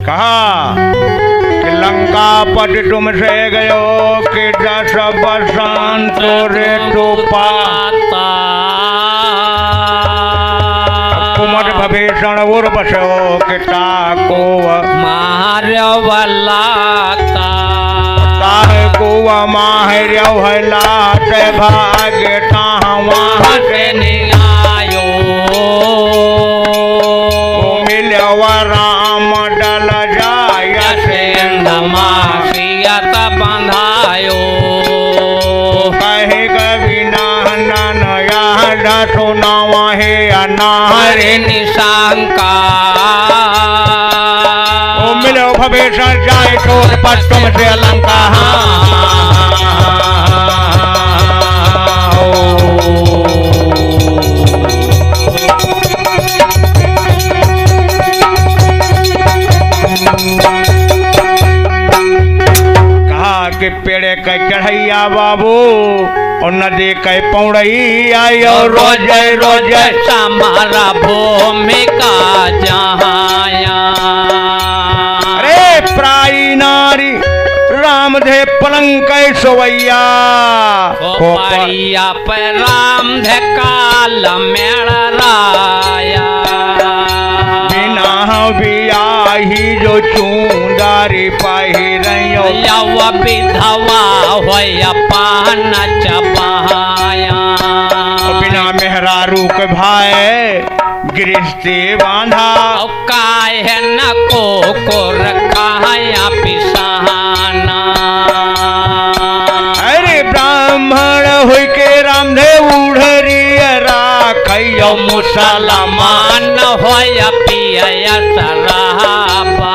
कहा कि लंका पति तुमसे गयो कि 10 बसंत रे पाता कुमद भभीषण उर्वशो कि ताको मार्यवलाता ताहे कुआ माहर्य भलात भाग्य वहाँ से नियायो मिलव राम डल जाय मासियत बंधायो कहे कवि नंदन याद सुनाव हे अनारे निशंका मिलो भवेशन जाय तो पट्टुम से लंका के पेड़े के चढ़ैया बाबू और नदी के पौड़ैया रोज रोज हमारा भूमिका जहाया अरे प्राई नारी राम धे पलंग के सोवैया परिया पर राम धे काल मेड़ राया बिना बियाही जो चूंदारी पहिरयो यव विधवा होय पान चबाया बिना मेहरारू के भाई गृहस्थी बांधा काहे न को रखाया पिसाना अरे ब्राह्मण हुई के रामदेव उड़री राखयो मुसलमान होय पिया शराबा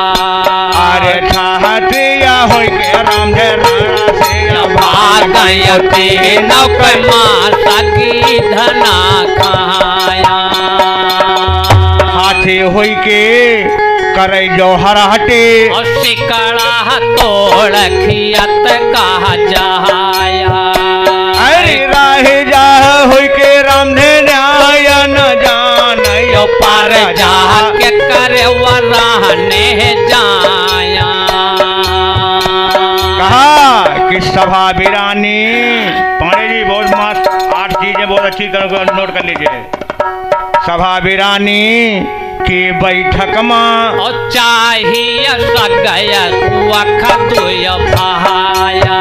अरे ठहतिया हुई के रामदेव भागयते नौक मासा की धना खाया हाथी हुई के करे जो हराटे सिकड़ा तोड़ खियत कहा जाया अरे राहे जा हुई के रामधे न्याय न जान यो पार जा के करे वराने जाया कहा कि सभा बिरानी पांडे जी बहुत मस्त 8 चीजें बहुत अच्छी तरह नोट कर लीजिए सभा बिरानी की बैठक में चाहिए सगय वखतुय भाया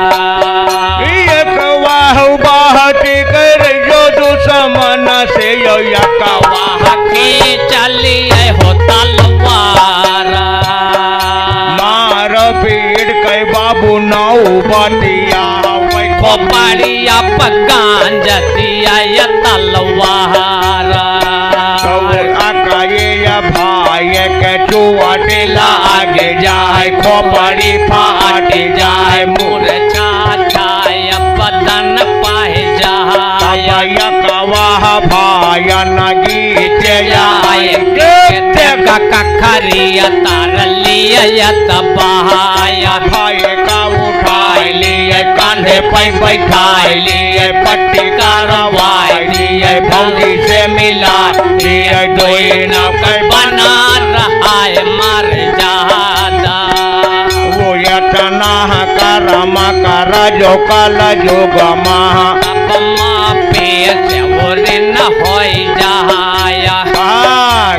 एक वाह बाहती कर जो दुश्मन से यो वाह के चलिए हो तलवार मार पीड़ के बाबू नौ बतिया खोपड़िया पकान जतिया तलवार भाई के चुआट लाग जाए खोपड़ी फाट जाए मूर्छा जाए बदन पाए जाए कवाह भाई न गीत जाए कखरिया तार लिया तबाया भाई का उठाए लिए कांधे पे बैठाए लिए पट्टी करवाए लिए भौजी से मिला लिए दोई न बना रहा है मर जादा वो यतना करम कर जो कल जोग महा पे से न हो जाया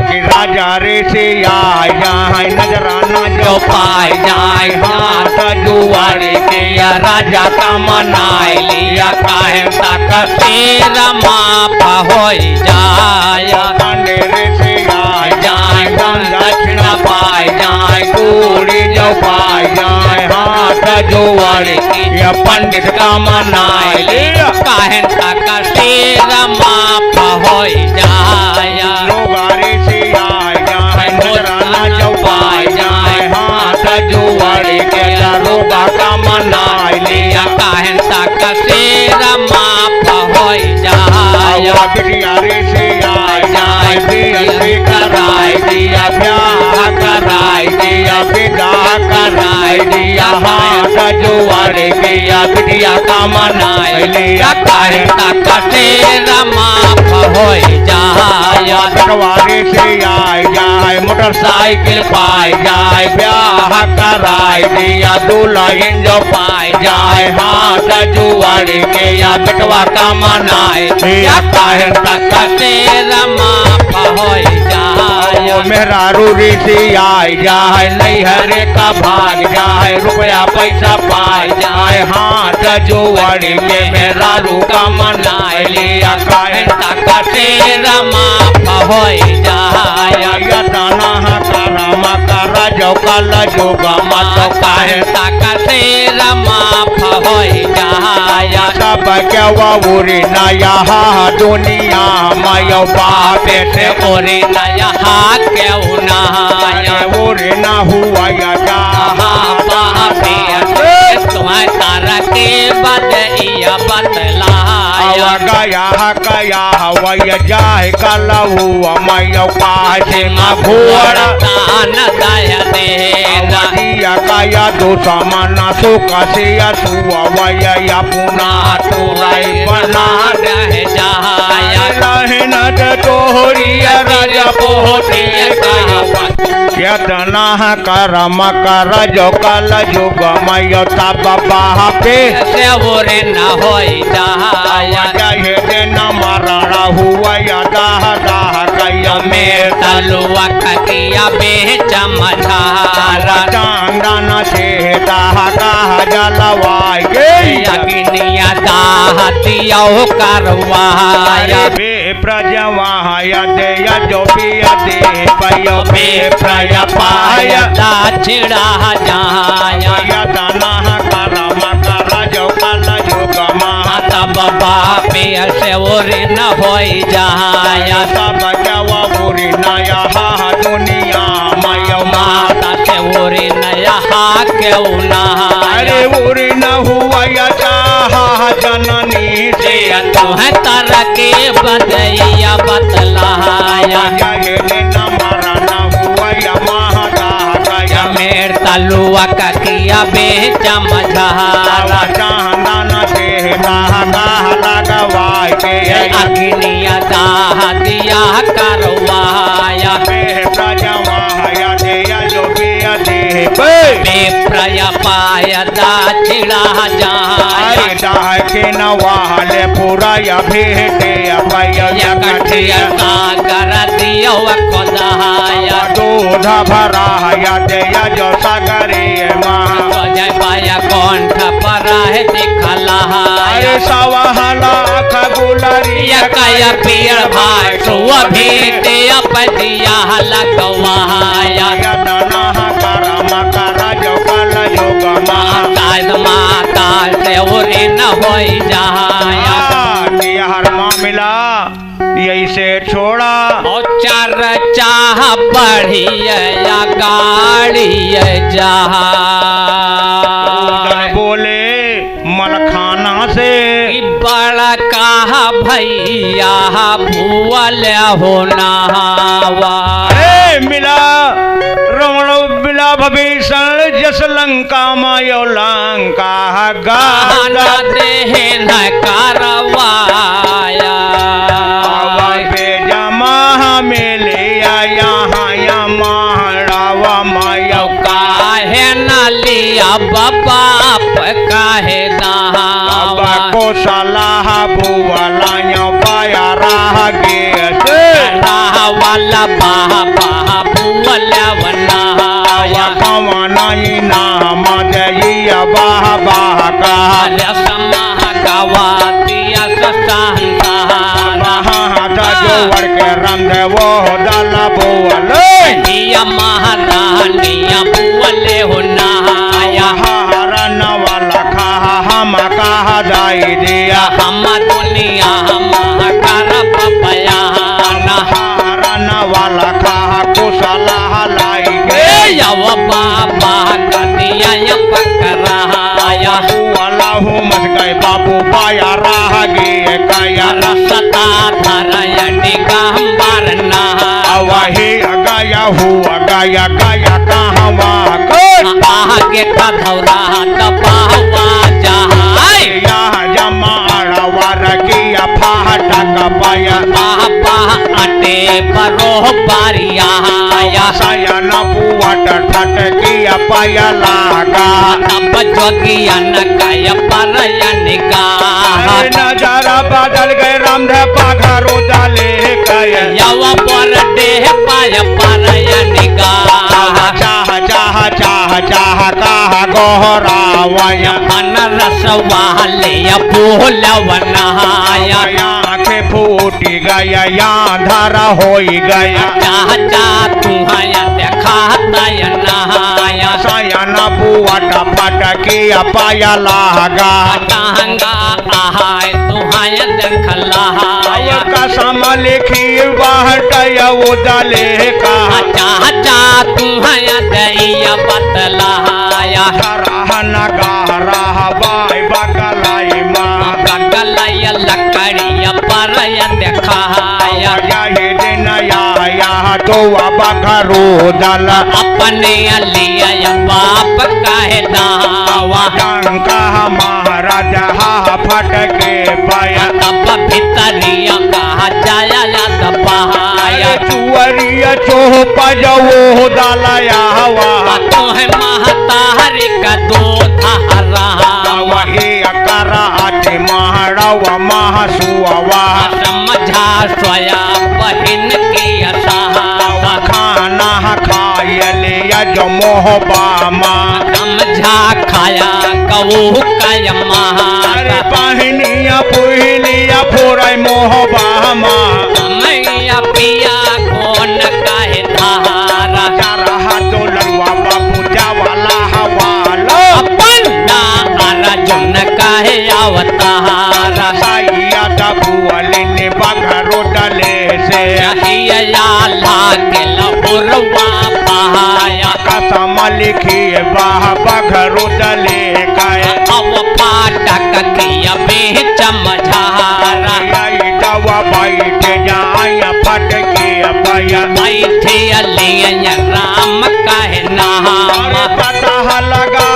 कि राजा रे से आया है नजराना जो पाए जाए हाथ जुआरे के या राजा का मनाए लिया काहे तक शेर माप हो जाया पांडे रे से आए जाए दक्षिणा पाए जाए कूड़ी जो पाए जाए हाथ जुआरे के या पंडित का मनाए लिया काहे तक शेर माप हो जाया लोगारे से आए जाए नजराना जो पाए जाए हाथ जुआरे के या रोगा का मनाए लिया काहे तक शेर माप हो जाया बिटियारे से आए जाए बेअदबी कराए दिया ब्याह कराए दिया विदा कराए दिया हाथ जुआरे के या लिया का मनाए लिया काहे तक से माफ हो जाय पटवारी से आए जाए मोटरसाइकिल पाए जाए ब्याह कराए दिया दुल्हन जो पाए जाए हाथ जुआरी के या बेटवा का मनाए लिया काहे तक से माफ हो जाय मेहरारू ऋषि आए जाए नैहरे का भाग जाए रुपया पैसा पाए जाए हाथ जुआरी के मेहरारू का मनाए लिया काहे तक से माफ हो जाय यतना करम कर जो कल जोग मत काहे तक से माफ हो जाय सब क्या वरी नया दुनिया मयो बापे से ओरे नया क्यों नया ओरे न हुआ या तुम्हें तारा के बदइया बतलाया गया वय जाए कल हुआ मयो पासे घोड़ा दान दया देना दिया कया दो समाना सुख से सुआ वय या पुना तुराई बना रह जाया रहन तोहरी राजा पोते यतना करम कर जो कल जुग मयो तब बापे से ओरे न हो जाया जहे दिन मरण हुआ या दाह दाह कया में तलुआ किया बेच मझारा चांदन से दाह दाह जलवाई गे अग्निया दाह दियो करवाया बे प्रजवाय दे जो पिया दे पयो बे प्रय पाय दाछिड़ा जाया यतना करम कर जो कल जुग तब बापे से ओरे न हो जाया सब जवा बुरी नया दुनिया मयो माता से ओरे नया क्यों अरे बुरी न हुआ या चाह जननी से तुम्हें तर के बदइया बतलाया जहे दिन मरण हुआ या महादा मेर तलुआ किया बेच मझारा चांदन से दाह लगवाए के अग्निया दाह दिया करवाया प्रजवाय दे जो पिया दे प्रय पाय दाछिड़ा जाया दाह के नवाले पूरा या भेटे कठिया सागर दियो कोदाया दूध भरा या दे जो सागरे माँ जय पाया कंठ पर दिखला सवाहला खगुलरी कया पियर भाई सुआ भेटे अपदिया लगवाया यतना करम कर जो कल जुग माता से ओरे न हो जाया हर मामला यही से छोड़ा चर चाह बढ़िया गाड़ी जहा बोले मलखाना से बड़ा कहा भैया भूल होना मिला रमण मिला भीषण जस लंका मायो लंका गाना देहन करवाया जमा मेले यहाँ महारावा मायो काहे न लिया बाप काहे बाबा को सलाह बुआला पाया राह गे राह वाला बाबा बुआला बनाया कवनाई नाम दइया बाह बाह का समाह गवातिया संसारा जोवर के रंग वो दल बोले दिया महारानिया बुआले हो नहाया हरन वाला खा हम कहा दाई दिया हम दुनिया हम कर पपया हरन वाला खा कुशला लाई गे यव बाबा कदिया पकड़ाया वाला हूँ मत गए बाबू पाया राह गे कया रसता धरयनी गंबर वही गया हुआ गया गया कहाँ आगे का धौरा दबावा जहां फट फट किया पाया लागा तब जोगिया न काय परयन गाह नजारा बदल गए रामधे पाघरो डाले गए यव पर देह पाय परयन गाह चाह चाह चाह चाह कहा गोहरावय मन रस वाले बोलवनाया आंखें फूटी गया या धारा हो गया चाह चाह तुम्हारा देखा नहाया सयन पुअट फट किया पाया लागा टांगा आहाय तुम्हारा देखलाया कसम लिखी बाहट उदले का चाह चाह तुम्हारा दैया बतलाया रहन गारा बाई बगलाई माँ बगलय लकड़िया परय देखाया यही दिन आया तो बघरू दल अपने लिए बाप कहे दावा टंका महाराज फट के पाया तब भितरिया कहा जाया दबाया चुअरिया चोप जो दलया हवा तोहे महतारी का दो धारा वही कराट महड़व महसुआ समझा सोया बहन की सहावा खाना खायले जो मोहबामा समझा खाया कऊ कय महारा बहनिया पुहलिया फोरय मोहबामा मैया पिया कौन कहे धारा रहा तो लड़ुआ बाबू जावाला हवालो अपना अर्जुन कहे अवतारा साइया दबुअले ने बघरो डले से लागे लहुरवा पहाया कसम लिखी बाह बघरो डले गए अब फाटक किया बेच मझारा दवा बैठ जाया फट के पाया बैठे अलिया राम कहे नाम पता लगा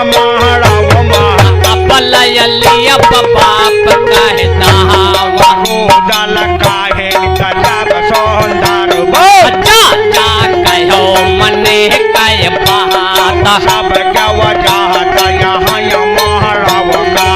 महाराव अपलयलिया बाप कहे नावा दल काहे कजब सौंदर चाचा कहो मने कह बात सब क्या वजह यहाँ महाराव का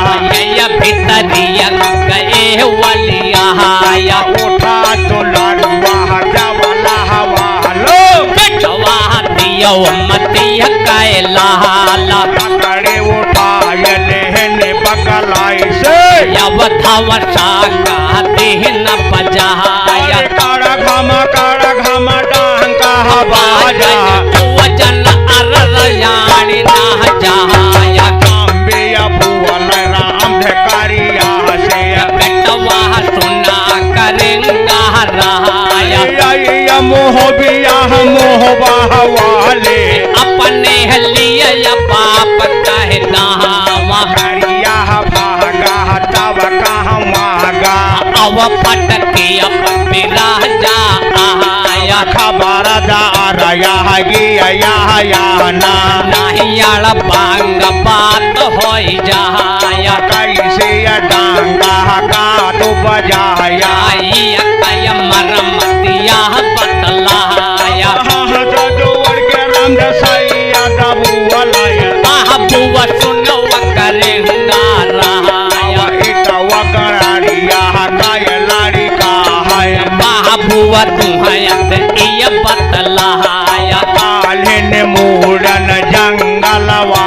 ये भितरिया गए वलिया उठा तो लड़ुआ जवला हवा लो कटवा दियो मतिया कैलाला पकड़े उठाए लेने बगलाई से यवधवसा का देहन बजाया काड़ा घम डांग का हवाजा वजन अरयाणी ना जाया काम्बिया भुवन राम धिकारिया से कटवा सुना करेंगा राया मोह बिया मोह वाले अपने लिए बाप कहे नावा हरिया भागा तब कहाँ मागा अब फटके अब राजा आया खबर दार गया ना नाहियाल बांग बात हो जाया कैसे डांगा का तो बजाया कय मरमतिया बतलाया जोड़ के राम दसैया दबू बाबुआ सुनो करेंगा रहाया बाबुआ तुम्हारा ये बतलाया कालिन मूड़न जंगलवा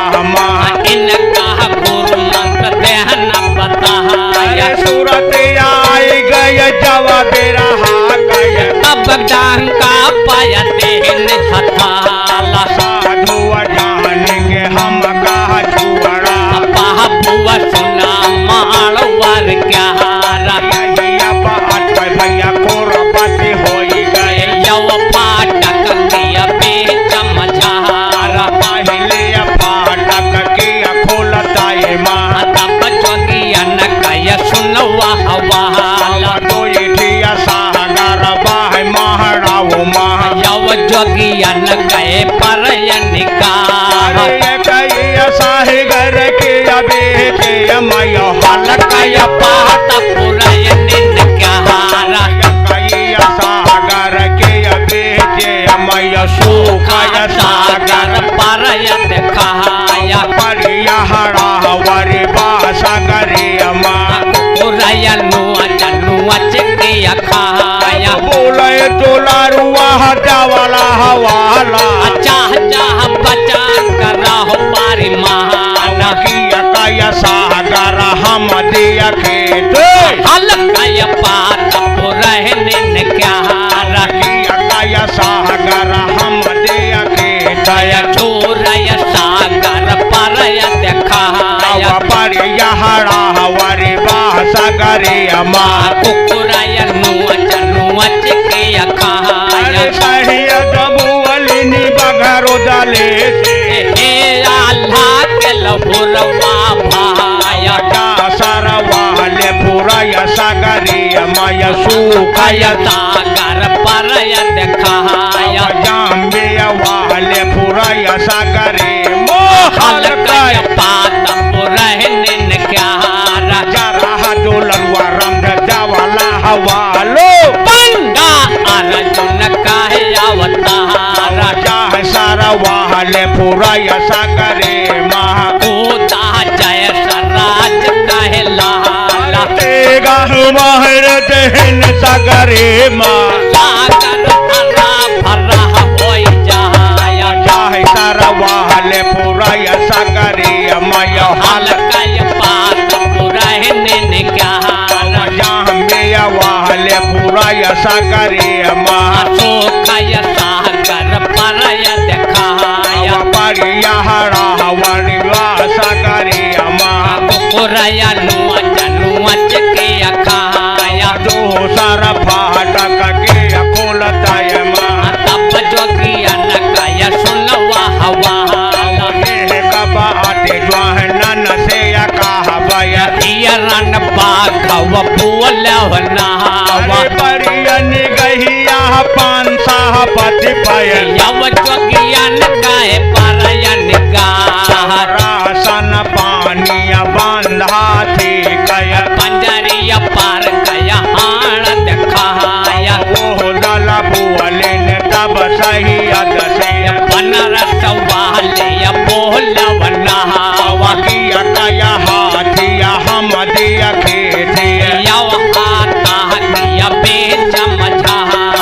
इनका गुरु मंत्र देहन बताया सूरत आई गय जब बेरहा गय तब डांका पाया देहन हथाला साधु जान के हम कहा छुअरा बाबुआ सुना मालवर क्या भैया कोरपति हो गए यव फाटक किया बेच मझारा पहले फाटक किया खोलता माँ तब जोगियन कय सुनवा हवाला तो सागर बाह महाराव माँ यव जोगियन कय परयनिका सागर के बेटे मय कय पात पुरयन क्या सागर के बेटे मय सुख परया दिखाया परिया हरावरी बासगरी माँ कुकुरया नुआ जनुआ चिकिया खाया बोले दुलारुआ हजावाला हवाला चाह चाह बचा कर रहो पारी महाना किया काया सागर हम दिया खेत हल्का पात पुरहने ने क्या किया काया सागर हम दिया खेत छोरय सागर परया दिखाया परिया हरावरी बासगरी माँ कुकुरय नुआ जनुआ चिकिया खाया सहिया दबुअलिनी बघरो दले हे अल्लाह के लहुरवा भाया सरवाले पुरय सगरी मय सुखय सागर परया दिखाया जाम्बे वाले पुरय सगरी हल्का पात पुरहने ने क्या जरा दुलरुआ रंग जवाला हवालो पंडा अर्जुन का अवतार चाह सरवाले पुरय सगरी महा होता जय सराज कहलाला तेगा महर दहन सगरी माँ सागर भरा भरा होई जाया चाहे सरवाले पुरय सगरी मय हल्का पात पुरहने ने क्या जाम्बे वाले पुरय सगरी माँ सोखय सागर परया दिखाया परिया हरावरी सगरी माँ कुकुरया नुआ जनुआ चिकिया खाया दोसर फाटक के खोलतय माँ तब जोगिया नकया सुनवा हवाला बाटे ज्वाहनन से कहबय रन बाघव फूल नहावा परियन गहिया पांसा पति पय यव जोगिया नकाय परयन गाह रासन पानिया बांधा थी कय पंजरिया पार कया हाण दिखाया ओह दल बुअलिन तब सही अदसे बनरस वाले बोलव नहावा किया कया हाथिया हम दिया खेतिया यव आता किया बेचम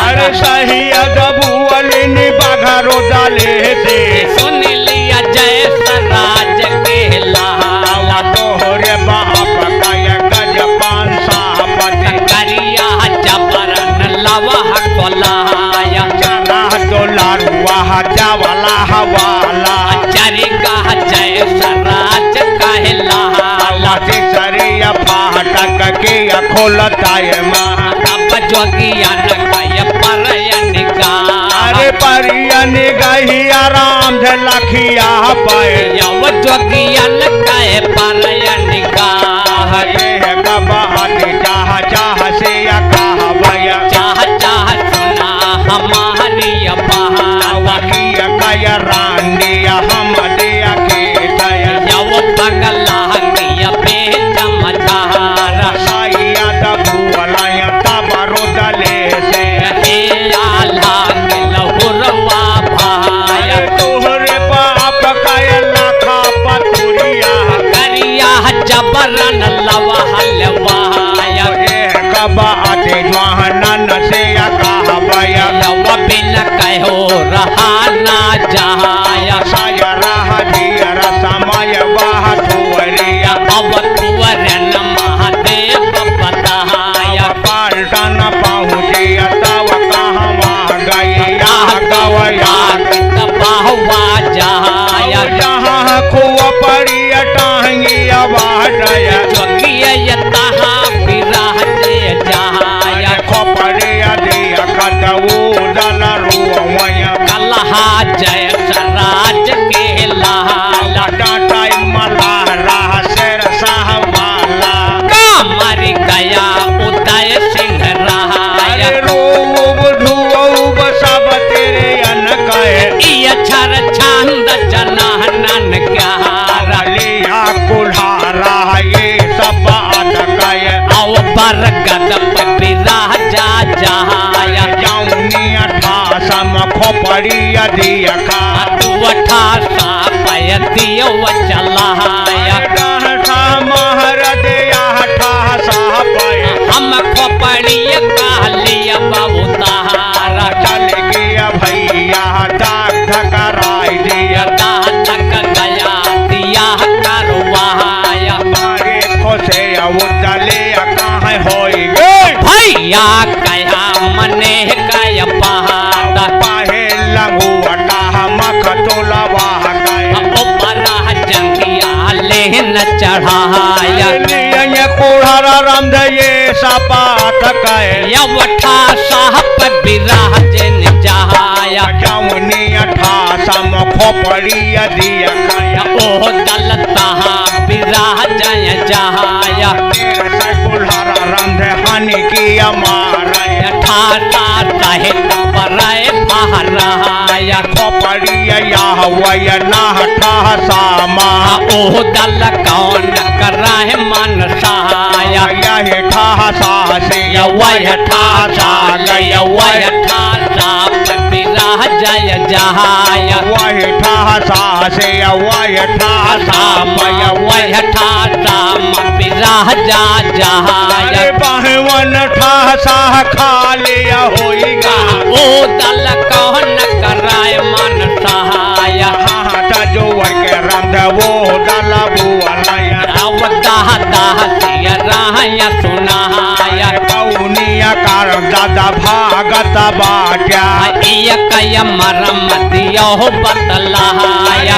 अरे सही अदबुअलिन बघरो दले से सुन लिया जय सराज के लाला तोहरे बाप कय गज पांसा पति करिया जबरन लवह कोलाया चरा दुलारुआ हजावाला हवाला चरिका जय सराज कहलाला सरिया फाटक के खोलताय माँ तब जोगिया नकय परयन अरे परियन गहिया राम लखिया पाए यव जोगिया नकय परयन हरे कबाट चाह चाह से कहबय चाह चाह सुना हमारी बहावा किया कय रांडिया हम दिया खेतय यव पगला किया बेचम धारा साइया दबुअलय तबरो दले से हे आल्हा के लहुरवा भाया तोहरे बाप कय लाखा पतुरिया करिया जबरन लवहल वाया कबाट ज्वाहनन से कहबय यव बिन कहो रहा ना जहाया सायरा हदियर समय वाह तुवरिया अब तुवरन महादेव बताया पाल्टन पहुँचिया तब कहवा गैया गवया बाहुआ जहाया जहाँ खुआ परिया टांगिया बाटय जोगिया तहा विराजे जहाया खोपड़िया दिया कतऊ दल रुआ कलहा जय सराज के लाला टाटाई मला राह शेर साहवाला मर गया उदय सिंह रहाया रूब धुब सब तेरे अन कहे ये छर छंद जनहनन क्या लिया कुल्हारा ये सब अन कहे औ बरगद बिराजा जहाया जाऊनी अठा सम खोपड़िया दिया खा तू अठा सा दियो चलाया हम खोपड़ी कालिया बाबू तारा चल गया भैया दाग धकराई दिया तक गया दिया करवाया मारे खोसे वो चले कहाँ होई गए भैया कया मने कया पहाड़ पाहे लंगुआ मख तोलवा गए ऊपर जंगिया लेन चढ़ाया कोढ़ा रामद ये सपाट गए यवठा साहब विराजन जहाया जौनी 88 खोपड़िया दिया गया ओ दलता विराजन जहाया कोढ़ा रामद हानि किया मारा ठाटा सहित पराय फहराया खोपड़िया यह वय नाठा सामा ओ दल कौन कराए मन सहाया यह ठा सा से वह ठासा लय वह ठासा विराजय जहाया वह ठा सा से वह ठा मय वह ठासा विराजा जहाया बाहवन ठा सा खा लिया होइगा ओ दल कौन कराए मन सहाया हाथ जो के रंध वो दल बुआलाया दाह दाह सिया राया सुनाया कौनिया कारण दादा भागत बाट्या कय मरम दियो बतलाया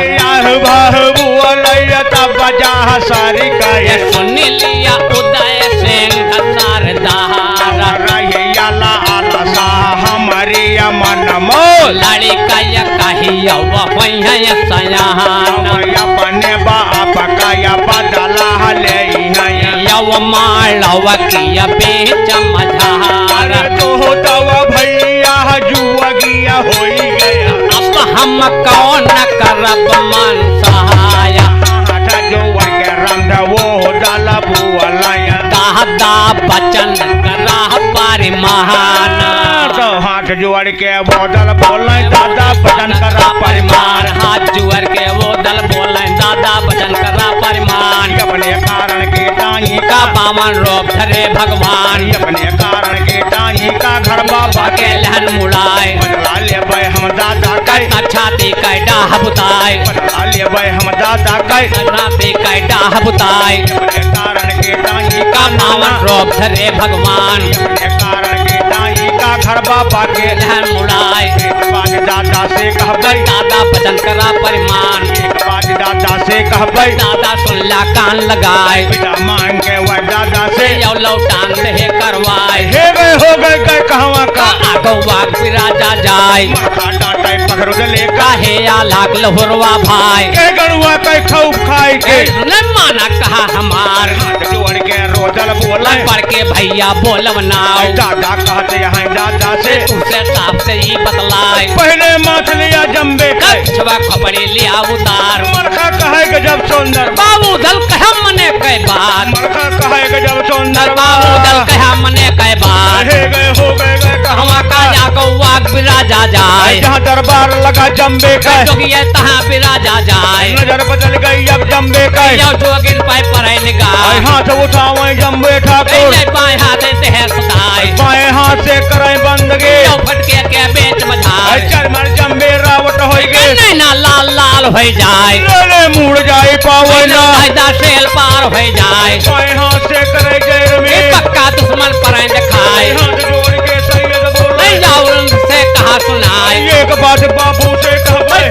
भह बुआलैया तब बजा सारी कहे सुन लिया उदय सिंह सरदारा रहिया लाला सा हमारी मन मोल लड़ी कय कहिया वही सयाना अपने बाप का बदला ले यव मालव किया बेच मझारा तो तव भैया जुआ होई गया अब हम कौन करब मन सहाया जुआ के रंध वो दल बुआलाया दादा बचन करा परिमाना तो हाथ जोड़ के वो दल बोले दादा बचन करा परिमाण हाथ जुअर के वो दल बोले दादा बचन करा परिमाण अपने कारण के टाई का पावन रोप धरे भगवान अपने कारण के टाई का घर बाबा के लहन मुड़ाए बदला ले हम दादा कई छाती कैडा बुताए बदला ले हम दादा छाती कैडा बुताए अपने कारण के टाई का पावन रोप धरे भगवान अपने कारण के टाई का घर बाबा के लहन मुड़ाए बात दादा से कहबै दादा बचन करा परिमाण बात दादा से कहबै दादा सुनला कान लगाए बेटा मांग के वह दादा से यो लौटान से करवाए हे गए हो गए कहवा का आगो वाग विराजा जाए माथा डांटे पकड़ ले काहे या लाग लहुरवा भाई के गणुआ के खूब खाई के न माना कहा हमार हाथ जोड़ के रोदल बोले पढ़ के भैया बोलब नाव दादा कहते हैं दादा से उसे साफ से ही बतलाए पहले मछलिया जम्बे के छवा खपड़ी लिया उतार मरखा कहे गजब सुंदर बाबू दल कहा मने कई बात मरखा कहे गजब सुंदर बाबू दल कहा मने कई बात हे गए हो गए कहवा का जाको वाग विराजा जाए जहाँ दरबार लगा जम्बे का जोगिए तहाँ विराजा जाए नजर बदल गई अब जम्बे का यो जोगिन पाई पर निगाह हाथ उठावे जम्बे ठाकुर बाएं हाथ से है सदाई बाएं हाथ से करे बंदगी यो फटके के बेच मझाए चरमर जम्बे रावट हो गए नहीं ना लाल लाल हो जाए ले मुड़ जाए पावे ना फायदा सेल पार हो जाए बाएं हाथ से करे जय में पक्का दुश्मन पर दिखाए हाथ जोड़ के सैयद बोले जाऊन से कहा सुनाए एक बात बाबू से कहबे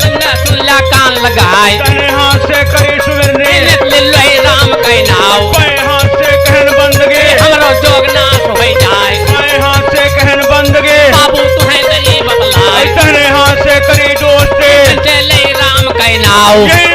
सुनला कान लगाए तने हाथ से करे सुगंधे ले राम कह नाव बाएं हाथ से कहन बंदगी हमरो जोगनाश हो जाए बाएं हाथ से कहन बंदगी बाबू तुम्हें नहीं बतलाए तने हाथ से करी दोस्ती चले राम कह नाव ये